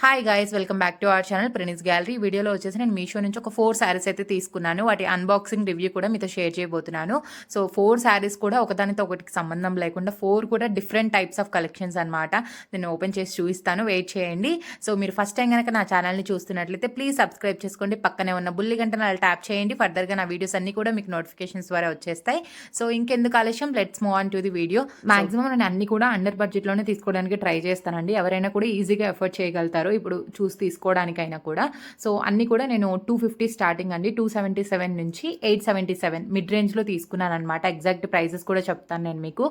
Hi guys, welcome back to our channel prince gallery. వీడియోలో వచ్చేసి నేను మీషో నుంచి ఒక 4 శారీస్ అయితే తీసుకున్నాను. వాటి అన్బాక్సింగ్ రివ్యూ కూడా మీతో షేర్ చేయబోతున్నాను. సో 4 శారీస్ కూడా ఒకదానితో ఒకటికి సంబంధం లేకుండా 4 కూడా డిఫరెంట్ టైప్స్ ఆఫ్ కలెక్షన్స్ అనమాట. నేను ఓపెన్ చేసి చూపిస్తాను, వెయిట్ చేయండి. సో మీరు ఫస్ట్ టైం కనుక నా ఛానల్ని చూస్తున్నట్లయితే ప్లీజ్ సబ్స్క్రైబ్ చేసుకోండి. పక్కనే ఉన్న బుల్లి గంటను అలా ట్యాప్ చేయండి. ఫర్దర్గా నా వీడియోస్ అన్ని కూడా మీకు నోటిఫికేషన్స్ ద్వారా వచ్చేస్తాయి. సో ఇంకెందుకు ఆలస్యం, let's move on to the video. Maximum నేను అన్ని కూడా అండర్ బడ్జెట్లోనే తీసుకోవడానికి ట్రై చేస్తానండి. ఎవరైనా కూడా ఈజీగా ఎఫర్ట్ చేయగలుగుతారు ఇప్పుడు చూసి తీసుకోవడానికైనా కూడా. సో అన్ని కూడా నేను 250 స్టార్టింగ్ అండి, 277 నుంచి 877 మిడ్ రేంజ్లో తీసుకున్నాను అనమాట. ఎగ్జాక్ట్ ప్రైసెస్ కూడా చెప్తాను నేను మీకు.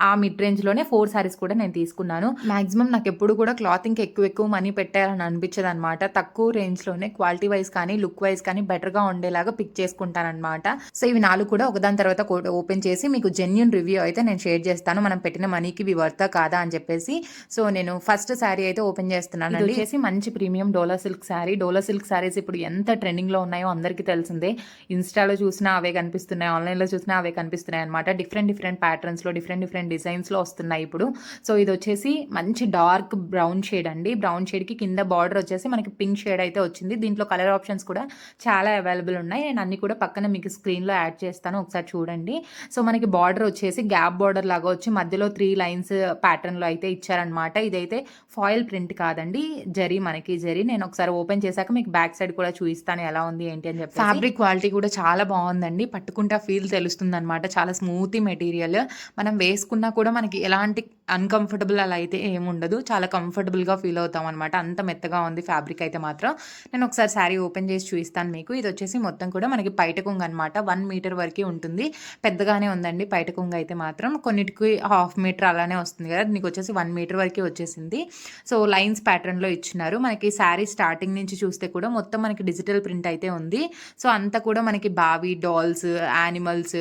ఆ మిడ్ రేంజ్లోనే 4 శారీస్ కూడా నేను తీసుకున్నాను. మాక్సిమం నాకు ఎప్పుడు కూడా క్లాతింగ్కి ఎక్కువ మనీ పెట్టాలని అనిపించదు అనమాట. తక్కువ రేంజ్లోనే క్వాలిటీ వైజ్ కానీ లుక్ వైజ్ కానీ బెటర్గా ఉండేలాగా పిక్ చేసుకుంటాను అనమాట. సో ఇవి 4 కూడా ఒకదాని తర్వాత ఓపెన్ చేసి మీకు జెన్యూన్ రివ్యూ అయితే నేను షేర్ చేస్తాను, మనం పెట్టిన మనీకి ఇవి వర్తా కాదా అని చెప్పేసి. సో నేను ఫస్ట్ శారీ అయితే ఓపెన్ చేస్తున్నాను అండి. వచ్చేసి మంచి ప్రీమియం డోలా సిల్క్ శారీ. డోలా సిల్క్ శారీస్ ఇప్పుడు ఎంత ట్రెండింగ్లో ఉన్నాయో అందరికీ తెలిసిందే. ఇన్స్టాలో చూసినా అవే కనిపిస్తున్నాయి, ఆన్లైన్లో చూసినా అవే కనిపిస్తున్నాయి అనమాట. డిఫరెంట్ ప్యాటర్న్స్లో డిఫరెంట్ డిజైన్స్లో వస్తున్నాయి ఇప్పుడు. సో ఇది వచ్చేసి మంచి డార్క్ బ్రౌన్ షేడ్ అండి. బ్రౌన్ షేడ్కి కింద బార్డర్ వచ్చేసి మనకి పింక్ షేడ్ అయితే వచ్చింది. దీంట్లో కలర్ ఆప్షన్స్ కూడా చాలా అవైలబుల్ ఉన్నాయి. నేను అన్ని కూడా పక్కన మీకు స్క్రీన్లో యాడ్ చేస్తాను, ఒకసారి చూడండి. సో మనకి బార్డర్ వచ్చేసి గ్యాప్ బార్డర్ లాగా వచ్చి మధ్యలో 3 లైన్స్ ప్యాటర్న్లో అయితే ఇచ్చారనమాట. ఇదైతే ఫాయిల్ ప్రింట్ కాదండి, జరీ, మనకి జరీ. నేను ఒకసారి ఓపెన్ చేశాక మీకు బ్యాక్ సైడ్ కూడా చూపిస్తాను ఎలా ఉంది ఏంటి అని చెప్పి. ఫ్యాబ్రిక్ క్వాలిటీ కూడా చాలా బాగుందండి, పట్టుకుంటే ఫీల్ తెలుస్తుంది అనమాట. చాలా స్మూత్ మెటీరియల్, మనం వేసుకున్నా కూడా మనకి ఎలాంటి అన్కంఫర్టబుల్ అలా అయితే ఏముండదు. చాలా కంఫర్టబుల్గా ఫీల్ అవుతాం అనమాట, అంత మెత్తగా ఉంది ఫ్యాబ్రిక్ అయితే మాత్రం. నేను ఒకసారి శారీ ఓపెన్ చేసి చూపిస్తాను మీకు. ఇది వచ్చేసి మొత్తం కూడా మనకి పైట కొంగు అనమాట. 1 మీటర్ వరకు ఉంటుంది, పెద్దగానే ఉందండి పైట కొంగు అయితే మాత్రం. కొన్నిటికి 1/2 మీటర్ అలానే వస్తుంది కదా, దీనికి వచ్చేసి 1 మీటర్ వరకు వచ్చేసింది. సో లైన్స్ ప్యాటర్న్లో ఇచ్చినారు. మనకి శారీ స్టార్టింగ్ నుంచి చూస్తే కూడా మొత్తం మనకి డిజిటల్ ప్రింట్ అయితే ఉంది. సో అంతా కూడా మనకి బావి, డాల్స్, యానిమల్స్,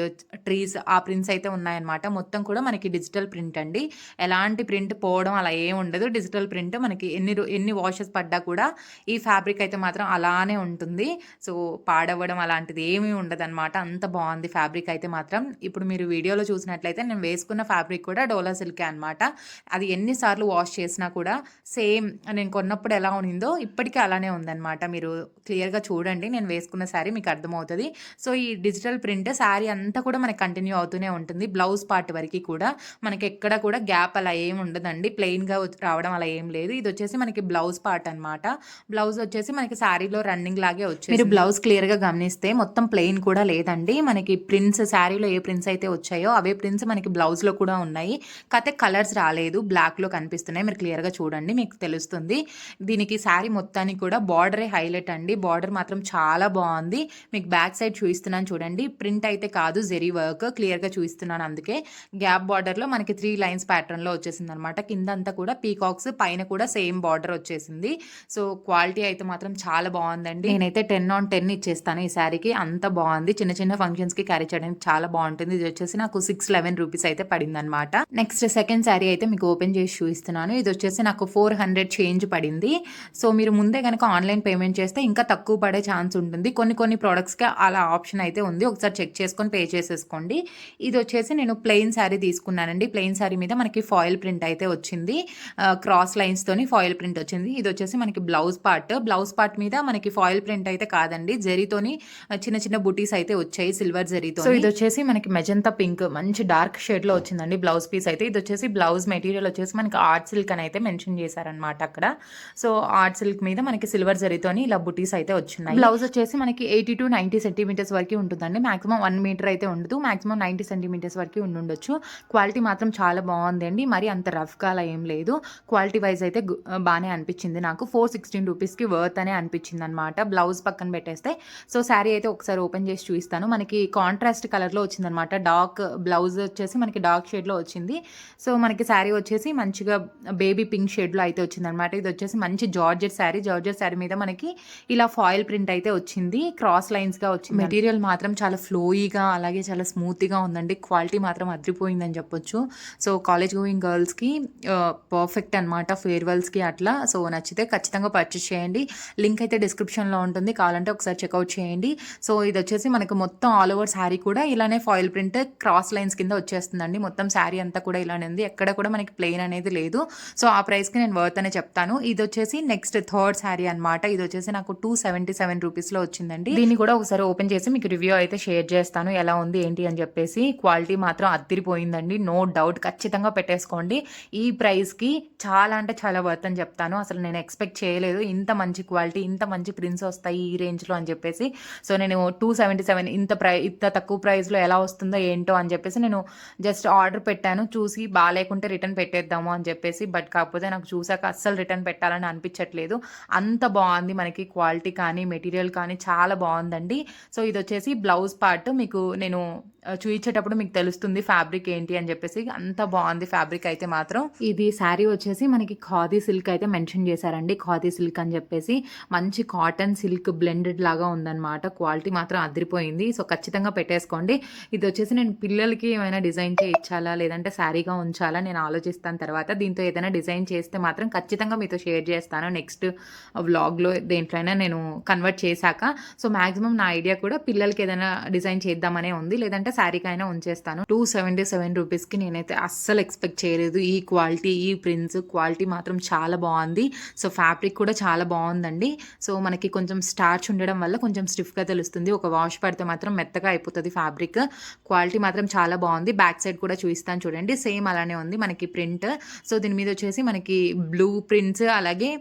ట్రీస్, ఆ ప్రింట్స్ అయితే ఉన్నాయన్నమాట. మొత్తం కూడా మనకి డిజిటల్ ప్రింట్ అండి. ఎలాంటి ప్రింట్ పోవడం అలా ఏం ఉండదు. డిజిటల్ ప్రింట్ మనకి ఎన్ని వాషెస్ పడ్డా కూడా ఈ ఫ్యాబ్రిక్ అయితే మాత్రం అలానే ఉంటుంది. సో పాడవ్వడం అలాంటిది ఏమీ ఉండదు అనమాట. అంత బాగుంది ఫ్యాబ్రిక్ అయితే మాత్రం. ఇప్పుడు మీరు వీడియోలో చూసినట్లయితే నేను వేసుకున్న ఫ్యాబ్రిక్ కూడా డోలా సిల్కే అనమాట. అది ఎన్నిసార్లు వాష్ చేసినా కూడా సేమ్ నేను కొన్నప్పుడు ఎలా ఉండిందో ఇప్పటికీ అలానే ఉందన్నమాట. మీరు క్లియర్గా చూడండి, నేను వేసుకున్న శారీ మీకు అర్థమవుతుంది. సో ఈ డిజిటల్ ప్రింట్ శారీ అంతా కూడా మనకి కంటిన్యూ అవుతూనే ఉంటుంది. బ్లౌజ్ పార్ట్ వరకు కూడా మనకి ఎక్కడ కూడా గ్యాప్ అలా ఏం ఉండదండి, ప్లెయిన్గా రావడం అలా ఏం లేదు. ఇది వచ్చేసి మనకి బ్లౌజ్ పార్ట్ అనమాట. బ్లౌజ్ వచ్చేసి మనకి శారీలో రన్నింగ్ లాగే వచ్చేసి, మీరు బ్లౌజ్ క్లియర్గా గమనిస్తే మొత్తం ప్లెయిన్ కూడా లేదండి. మనకి ప్రింట్స్ శారీలో ఏ ప్రింట్స్ అయితే వచ్చాయో అవే ప్రింట్స్ మనకి బ్లౌజ్లో కూడా ఉన్నాయి. కాకపోతే కలర్స్ రాలేదు, బ్లాక్లో కనిపిస్తున్నాయి. మీరు క్లియర్గా చూడండి, మీకు తెలుస్తుంది. దీనికి శారీ మొత్తానికి కూడా బార్డరే హైలైట్ అండి. బార్డర్ మాత్రం చాలా బాగుంది. మీకు బ్యాక్ సైడ్ చూపిస్తున్నాను చూడండి. ప్రింట్ అయితే కాదు, జెరీ వర్క్, క్లియర్గా చూపిస్తున్నాను. అందుకే గ్యాప్ బార్డర్లో మనకి 3 లైన్స్ ప్యాటర్న్లో వచ్చేసింది అనమాట. కింద అంతా కూడా పీకాక్స్, పైన కూడా సేమ్ బార్డర్ వచ్చేసింది. సో క్వాలిటీ అయితే మాత్రం చాలా బాగుందండి. నేనైతే 10/10 ఇచ్చేస్తాను ఈ శారీకి, అంత బాగుంది. చిన్న ఫంక్షన్స్కి క్యారీ చేయడానికి చాలా బాగుంటుంది. ఇది వచ్చేసి నాకు 611 రూపీస్ అయితే పడింది అనమాట. నెక్స్ట్ సెకండ్ శారీ అయితే మీకు ఓపెన్ చేసి చూపిస్తున్నాను. ఇది వచ్చేసి నాకు 400 చేంజ్ పడింది. సో మీరు ముందే కనుక ఆన్లైన్ పేమెంట్ చేస్తే ఇంకా తక్కువ పడే ఛాన్స్ ఉంటుంది. కొన్ని ప్రోడక్ట్స్కి అలా ఆప్షన్ అయితే ఉంది, ఒకసారి చెక్ చేసుకొని పే చేసేసుకోండి. ఇది వచ్చేసి నేను ప్లెయిన్ శారీ తీసుకున్నానండి. ప్లెయిన్ శారీ మీద మనకి ఫాయిల్ ప్రింట్ అయితే వచ్చింది, క్రాస్ లైన్స్ తోని ఫాయిల్ ప్రింట్ వచ్చింది. ఇది వచ్చేసి మనకి బ్లౌజ్ పార్ట్ మీద మనకి ఫాయిల్ ప్రింట్ అయితే కాదండి, జరీతోని చిన్న బుటీస్ అయితే వచ్చాయి, సిల్వర్ జరీతో. సో ఇది వచ్చేసి మనకి మెజంతా పింక్, మంచి డార్క్ షేడ్ లో వచ్చిందండి బ్లౌజ్ పీస్ అయితే. ఇది వచ్చేసి బ్లౌజ్ మెటీరియల్ వచ్చేసి మనకి ఆర్ట్ సిల్క్ అని అయితే మెన్షన్ చేశారనమాట అక్కడ. సో ఆర్ట్ సిల్క్ మీద మనకి సిల్వర్ జరీతోని ఇలా బుటీస్ అయితే వచ్చినాయి. బ్లౌజ్ వచ్చేసి మనకి 80 to 90 సెంటీమీటర్స్ వరకు ఉంటుందండి. మాక్సిమం 1 మీటర్ అయితే ఉండదు, మాక్సిమం 90 సెంటీమీటర్స్ వరకు ఉండొచ్చు. క్వాలిటీ మాత్రం చాలా బాగుంది అండి, మరి అంత రఫ్గా అలా ఏం లేదు. క్వాలిటీ వైజ్ అయితే బాగానే అనిపించింది నాకు. 416 రూపీస్కి వర్త్ అనే అనిపించింది అనమాట. బ్లౌజ్ పక్కన పెట్టేస్తే సో శారీ అయితే ఒకసారి ఓపెన్ చేసి చూపిస్తాను. మనకి కాంట్రాస్ట్ కలర్లో వచ్చిందనమాట. డార్క్ బ్లౌజ్ వచ్చేసి మనకి డార్క్ షేడ్లో వచ్చింది. సో మనకి శారీ వచ్చేసి మంచిగా బేబీ పింక్ షేడ్లో అయితే వచ్చిందనమాట. ఇది వచ్చేసి మంచి జార్జెట్ శారీ మీద మనకి ఇలా ఫాయిల్ ప్రింట్ అయితే వచ్చింది, క్రాస్ లైన్స్గా వచ్చింది. మెటీరియల్ మాత్రం చాలా ఫ్లోయిగా అలాగే చాలా స్మూత్గా ఉందండి. క్వాలిటీ మాత్రం అదిరిపోయిందని చెప్పొచ్చు. సో కాలేజ్ గోయింగ్ గర్ల్స్కి పర్ఫెక్ట్ అనమాట, ఫేర్వెల్స్కి అట్లా. సో నచ్చితే ఖచ్చితంగా పర్చేస్ చేయండి. లింక్ అయితే డిస్క్రిప్షన్లో ఉంటుంది, కావాలంటే ఒకసారి చెక్అవుట్ చేయండి. సో ఇది వచ్చేసి మనకు మొత్తం ఆల్ ఓవర్ శారీ కూడా ఇలానే ఫాయిల్ ప్రింట్ క్రాస్ లైన్స్ కింద వచ్చేస్తుందండి. మొత్తం శారీ అంతా కూడా ఇలానే ఉంది, ఎక్కడ కూడా మనకి ప్లెయిన్ అనేది లేదు. సో ఆ ప్రైస్కి నేను వర్త్ అనే చెప్తాను. ఇది వచ్చేసి నెక్స్ట్ థర్డ్ శారీ అనమాట. ఇది వచ్చేసి నాకు 277 రూపీస్లో వచ్చిందండి. దీన్ని కూడా ఒకసారి ఓపెన్ చేసి మీకు రివ్యూ అయితే షేర్ చేస్తాను, ఎలా ఉంది ఏంటి అని చెప్పేసి. క్వాలిటీ మాత్రం అద్దిరిపోయిందండి, నో డౌట్. ఖచ్చితంగా పెట్టేసుకోండి. ఈ ప్రైస్కి చాలా అంటే చాలా వర్త్ అని చెప్తాను. అసలు నేను ఎక్స్పెక్ట్ చేయలేదు ఇంత మంచి క్వాలిటీ, ఇంత మంచి ప్రింట్స్ వస్తాయి ఈ రేంజ్లో అని చెప్పేసి. సో నేను 277 ఇంత తక్కువ ప్రైస్లో ఎలా వస్తుందో ఏంటో అని చెప్పేసి నేను జస్ట్ ఆర్డర్ పెట్టాను. చూసి బాగాలేకుంటే రిటర్న్ పెట్టేద్దాము అని చెప్పేసి. బట్ కాకపోతే నాకు చూసాక అస్సలు రిటర్న్ పెట్టాలని అనిపించట్లేదు. అంత బాగుంది మనకి క్వాలిటీ కానీ మెటీరియల్ కానీ చాలా బాగుందండి. సో ఇది వచ్చేసి బ్లౌజ్ పార్ట్. మీకు నేను చూయించేటప్పుడు మీకు తెలుస్తుంది ఫ్యాబ్రిక్ ఏంటి అని చెప్పేసి. అంత బాగుంది ఫ్యాబ్రిక్ అయితే మాత్రం. ఇది శారీ వచ్చేసి మనకి ఖాదీ సిల్క్ అయితే మెన్షన్ చేశారండి, ఖాదీ సిల్క్ అని చెప్పేసి. మంచి కాటన్ సిల్క్ బ్లెండెడ్ లాగా ఉందన్నమాట. క్వాలిటీ మాత్రం అదిరిపోయింది. సో ఖచ్చితంగా పెట్టేసుకోండి. ఇది వచ్చేసి నేను పిల్లలకి ఏమైనా డిజైన్ చేయించాలా లేదంటే శారీగా ఉంచాలా నేను ఆలోచిస్తాను తర్వాత. దీంతో ఏదైనా డిజైన్ చేస్తే మాత్రం ఖచ్చితంగా మీతో షేర్ చేస్తాను నెక్స్ట్ వ్లాగ్లో, దేంట్లో అయినా నేను కన్వర్ట్ చేశాక. సో మ్యాక్సిమం నా ఐడియా కూడా పిల్లలకి ఏదైనా డిజైన్ చేద్దామనే ఉంది, లేదంటే శారీకైనా ఉంచేస్తాను. 277 రూపీస్కి నేనైతే అస్సలు ఎక్స్పెక్ట్ చేయలేదు. ఈ క్వాలిటీ, ఈ ప్రింట్స్ క్వాలిటీ మాత్రం చాలా బాగుంది. సో ఫ్యాబ్రిక్ కూడా చాలా బాగుందండి. సో మనకి కొంచెం స్టార్చ్ ఉండడం వల్ల కొంచెం స్టిఫ్గా తెలుస్తుంది, ఒక వాష్ పడితే మాత్రం మెత్తగా అయిపోతుంది ఫ్యాబ్రిక్. క్వాలిటీ మాత్రం చాలా బాగుంది. బ్యాక్ సైడ్ కూడా చూపిస్తాను చూడండి, సేమ్ అలానే ఉంది మనకి ప్రింట్. సో దీని మీద వచ్చేసి మనకి బ్లూ ప్రింట్స్ అలాగే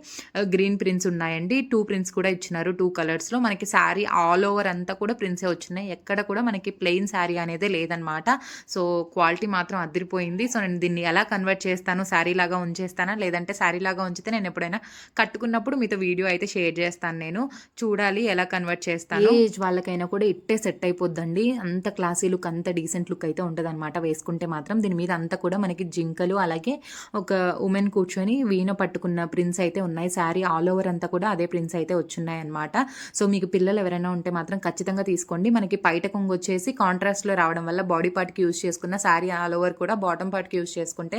గ్రీన్ ప్రింట్స్ ఉన్నాయండి. 2 ప్రింట్స్ కూడా ఇచ్చినారు, 2 కలర్స్లో. మనకి శారీ ఆల్ ఓవర్ అంతా కూడా ప్రింట్సే వచ్చినాయి, ఎక్కడ కూడా మనకి ప్లెయిన్ శారీ అనేదే లేదనమాట. సో క్వాలిటీ మాత్రం అదిరిపోయింది. సో నేను దీన్ని ఎలా కన్వర్ట్ చేస్తాను, శారీ లాగా ఉంచేస్తానా లేదంటే శారీ లాగా ఉంచితే నేను ఎప్పుడైనా కట్టుకున్నప్పుడు మీతో వీడియో అయితే షేర్ చేస్తాను. నేను చూడాలి ఎలా కన్వర్ట్ చేస్తాను. ఏజ్ వాళ్ళకైనా కూడా ఇట్టే సెట్ అయిపోద్దండి. అంత క్లాసీ లుక్, అంత డీసెంట్ లుక్ అయితే ఉంటుంది అనమాట వేసుకుంటే మాత్రం. దీని మీద అంతా కూడా మనకి జింకలు అలాగే ఒక ఉమెన్ కూర్చొని వీణ పట్టుకున్న ప్రింట్స్ అయితే ఉన్నాయి. శారీ ఆల్ ఓవర్ అంతా కూడా అదే ప్రింట్స్ అయితే వచ్చున్నాయి అనమాట. సో మీకు పిల్లలు ఎవరైనా ఉంటే మాత్రం ఖచ్చితంగా తీసుకోండి. మనకి పైట కొంగు వచ్చేసి కాంట్రాస్ట్లో రావడం వల్ల బాడీ పార్ట్కి యూజ్ చేసుకున్న శారీ ఆల్ ఓవర్ కూడా బాటమ్ పార్ట్కి యూజ్ చేసుకుంటే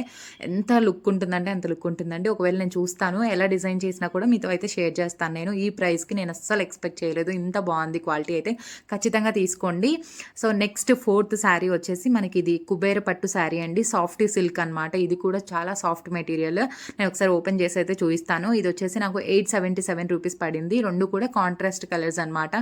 ఎంత లుక్ ఉంటుందంటే అంత లుక్ ఉంటుందండి. ఒకవేళ నేను చూస్తాను ఎలా డిజైన్ చేసినా కూడా మీతో అయితే షేర్ చేస్తాను. నేను ఈ ప్రైస్కి నేను అస్సలు ఎక్స్పెక్ట్ చేయలేదు, ఇంత బాగుంది క్వాలిటీ అయితే. ఖచ్చితంగా తీసుకోండి. సో నెక్స్ట్ 4th శారీ వచ్చేసి మనకి ఇది కుబేర పట్టు శారీ అండి, సాఫ్ట్ సిల్క్ అనమాట. ఇది కూడా చాలా సాఫ్ట్ మెటీరియల్. నేను ఒకసారి ఓపెన్ చేసి అయితే చూపిస్తాను. ఇది వచ్చేసి నాకు 877 రూపీస్ పడింది. రెండు కూడా కాంట్రాస్ట్ కలర్స్ అనమాట.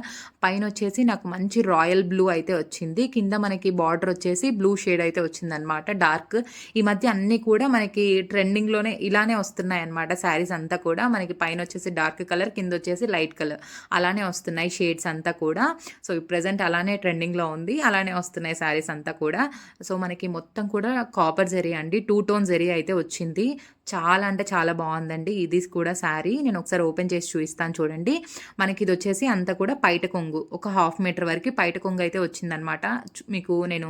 పైన వచ్చేసి నాకు మంచి రాయల్ బ్లూ అయితే వచ్చింది, కింద మనకి బార్డర్ వచ్చేసి బ్లూ షేడ్ అయితే వచ్చింది అనమాట, డార్క్. ఈ మధ్య అన్ని కూడా మనకి ట్రెండింగ్లోనే ఇలానే వస్తున్నాయి అనమాట శారీస్ అంతా కూడా. మనకి పైన వచ్చేసి డార్క్ కలర్, కింద వచ్చేసి లైట్ కలర్, అలానే వస్తున్నాయి షేడ్స్ అంతా కూడా. సో ప్రెజెంట్ అలానే ట్రెండింగ్లో ఉంది, అలానే వస్తున్నాయి శారీస్ అంతా కూడా. సో మనకి మొత్తం కూడా కాపర్ జరీ అండి, 2 టోన్ జరీ అయితే వచ్చింది. చాలా అంటే చాలా బాగుందండి ఇది కూడా శారీ. నేను ఒకసారి ఓపెన్ చేసి చూపిస్తాను చూడండి. మనకి ఇది వచ్చేసి అంతా కూడా పైట కొంగు, ఒక 1/2 మీటర్ వరకు పైట కొంగు అయితే వచ్చిందనమాట. మీకు నేను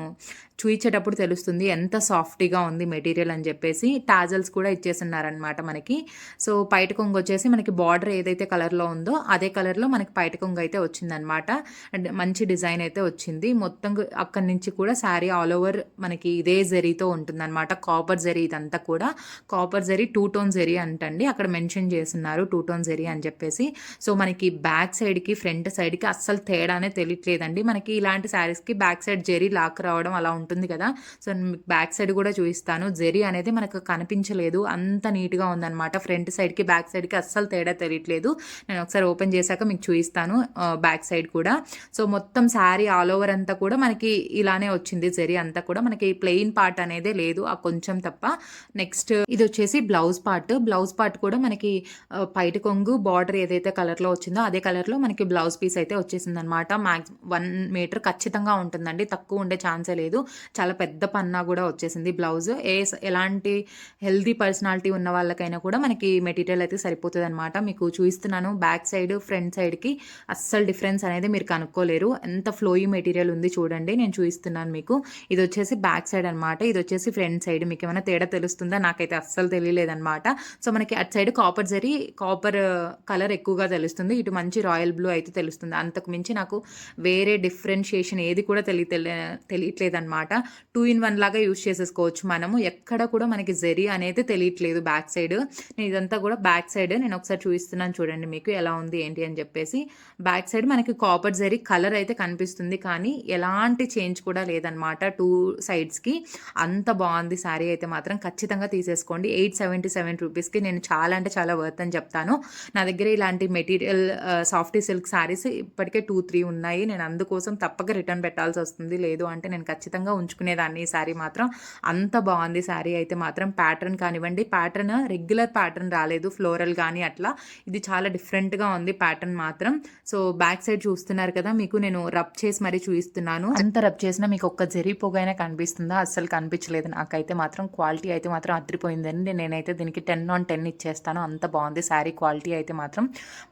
చూయించేటప్పుడు తెలుస్తుంది ఎంత సాఫ్ట్గా ఉంది మెటీరియల్ అని చెప్పేసి. టాజల్స్ కూడా ఇచ్చేస్తున్నారనమాట మనకి. సో పైట కొంగు వచ్చేసి మనకి బార్డర్ ఏదైతే కలర్లో ఉందో అదే కలర్లో మనకి పైట కొంగు అయితే వచ్చిందనమాట. అండ్ మంచి డిజైన్ అయితే వచ్చింది. మొత్తం అక్కడి నుంచి కూడా శారీ ఆల్ ఓవర్ మనకి ఇదే జరీతో ఉంటుందన్నమాట. కాపర్ జరీ ఇదంతా కూడా కాపర్ జరీ, 2 టోన్ జరీ అంటండి, అక్కడ మెన్షన్ చేస్తున్నారు 2 టోన్ జరీ అని చెప్పేసి. సో మనకి బ్యాక్ సైడ్కి ఫ్రంట్ సైడ్కి అస్సలు తేడానే తెలియట్లేదండి. మనకి ఇలాంటి శారీస్కి బ్యాక్ సైడ్ జరీ లాక్ రావడం అలా ఉంటుంది కదా. సో బ్యాక్ సైడ్ కూడా చూపిస్తాను. జరీ అనేది మనకు కనిపించలేదు, అంత నీట్గా ఉందన్నమాట. ఫ్రంట్ సైడ్కి బ్యాక్ సైడ్కి అస్సలు తేడా తెలియట్లేదు. నేను ఒకసారి ఓపెన్ చేశాక మీకు చూపిస్తాను బ్యాక్ సైడ్ కూడా. సో మొత్తం శారీ ఆల్ ఓవర్ అంతా కూడా మనకి ఇలానే వచ్చింది జరీ అంతా కూడా. మనకి ప్లెయిన్ పార్ట్ అనేదే లేదు, ఆ కొంచెం తప్ప. నెక్స్ట్ ఇది వచ్చేసి బ్లౌజ్ పార్ట్. బ్లౌజ్ పార్ట్ కూడా మనకి పైట కొంగు బార్డర్ ఏదైతే కలర్లో వచ్చిందో అదే కలర్లో మనకి బ్లౌజ్ పీస్ అయితే వచ్చేసింది అనమాట. 1 మీటర్ ఖచ్చితంగా ఉంటుందండి, తక్కువ ఉండే ఛాన్సే లేదు. చాలా పెద్ద పన్నా కూడా వచ్చేసింది బ్లౌజ్. ఎలాంటి హెల్దీ పర్సనాలిటీ ఉన్న వాళ్ళకైనా కూడా మనకి మెటీరియల్ అయితే సరిపోతుంది అనమాట. మీకు చూపిస్తున్నాను బ్యాక్ సైడ్ ఫ్రంట్ సైడ్కి అస్సలు డిఫరెన్స్ అనేది మీరు కనుక్కోలేరు. ఎంత ఫ్లోయి మెటీరియల్ ఉంది చూడండి, నేను చూపిస్తున్నాను మీకు. ఇది వచ్చేసి బ్యాక్ సైడ్ అనమాట, ఇది వచ్చేసి ఫ్రంట్ సైడ్. మీకు ఏమైనా తేడా తెలుస్తుందా? నాకైతే అస్సలు తెలియలేదన్నమాట. సో మనకి అటు side copper zari, copper colour ఎక్కువగా తెలుస్తుంది, ఇటు మంచి రాయల్ బ్లూ అయితే తెలుస్తుంది. అంతకు మించి నాకు వేరే డిఫరెన్షియేషన్ ఏది కూడా తెలియట్లేదు అనమాట. 2 in 1 లాగా యూజ్ చేసేసుకోవచ్చు మనము. ఎక్కడ కూడా మనకి జరీ అనేది తెలియట్లేదు బ్యాక్ సైడ్. నేను ఇదంతా కూడా బ్యాక్ సైడ్ నేను ఒకసారి చూపిస్తున్నాను చూడండి మీకు ఎలా ఉంది ఏంటి అని చెప్పేసి. బ్యాక్ సైడ్ మనకి కాపర్ జరీ కలర్ అయితే కనిపిస్తుంది, కానీ ఎలాంటి చేంజ్ కూడా లేదనమాట 2 సైడ్స్కి. అంత బాగుంది శారీ అయితే మాత్రం. ఖచ్చితంగా తీసేసుకోండి. 877 రూపీస్కి నేను చాలా అంటే చాలా వర్త్ అని చెప్తాను. నా దగ్గర ఇలాంటి మెటీరియల్ సాఫ్టీ సిల్క్ శారీస్ ఇప్పటికే 2-3 ఉన్నాయి. నేను అందుకోసం తప్పక రిటర్న్ పెట్టాల్సి వస్తుంది. లేదు అంటే నేను ఖచ్చితంగా ఉంచుకునేదాన్ని. ఈ శారీ మాత్రం అంత బాగుంది. శారీ అయితే మాత్రం ప్యాటర్న్ కానివ్వండి, ప్యాటర్న్ రెగ్యులర్ ప్యాటర్న్ రాలేదు, ఫ్లోరల్ కానీ అట్లా. ఇది చాలా డిఫరెంట్గా ఉంది ప్యాటర్న్ మాత్రం. సో బ్యాక్ సైడ్ చూస్తున్నారు కదా, మీకు నేను రబ్ చేసి మరీ చూపిస్తున్నాను. అంత రబ్ చేసినా మీకు ఒక్క జరీ పొగైనా కనిపిస్తుందా? అస్సలు కనిపించలేదు. నాకైతే మాత్రం క్వాలిటీ అయితే మాత్రం అదిరిపోయిందండి. నేనైతే దీనికి 10/10 ఇచ్చేస్తాను. అంత బాగుంది శారీ క్వాలిటీ అయితే మాత్రం.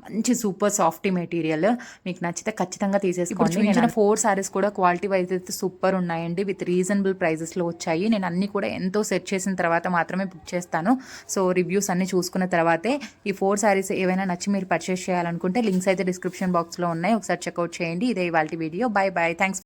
మంచి సూపర్ సాఫ్టీ మెటీరియల్. మీకు నచ్చితే ఖచ్చితంగా తీసేసుకోండి. నేను 4 శారీస్ కూడా క్వాలిటీ వైజ్ అయితే సూపర్ ఉన్నాయండి. విత్ రీజనబుల్ ప్రైజెస్లో వచ్చాయి. నేను అన్ని కూడా ఎంతో సెట్ చేసిన తర్వాత మాత్రమే బుక్ చేస్తాను. సో రివ్యూస్ అన్ని చూసుకున్న తర్వాతే ఈ 4 శారీస్ ఏవైనా నచ్చి మీరు పర్చేస్ చేయాలనుకుంటే లింక్స్ అయితే డిస్క్రిప్షన్ బాక్స్లో ఉన్నాయి. ఒకసారి చెక్అవుట్ చేయండి. ఇదే ఇవాల్టి వీడియో. By by. థ్యాంక్స్.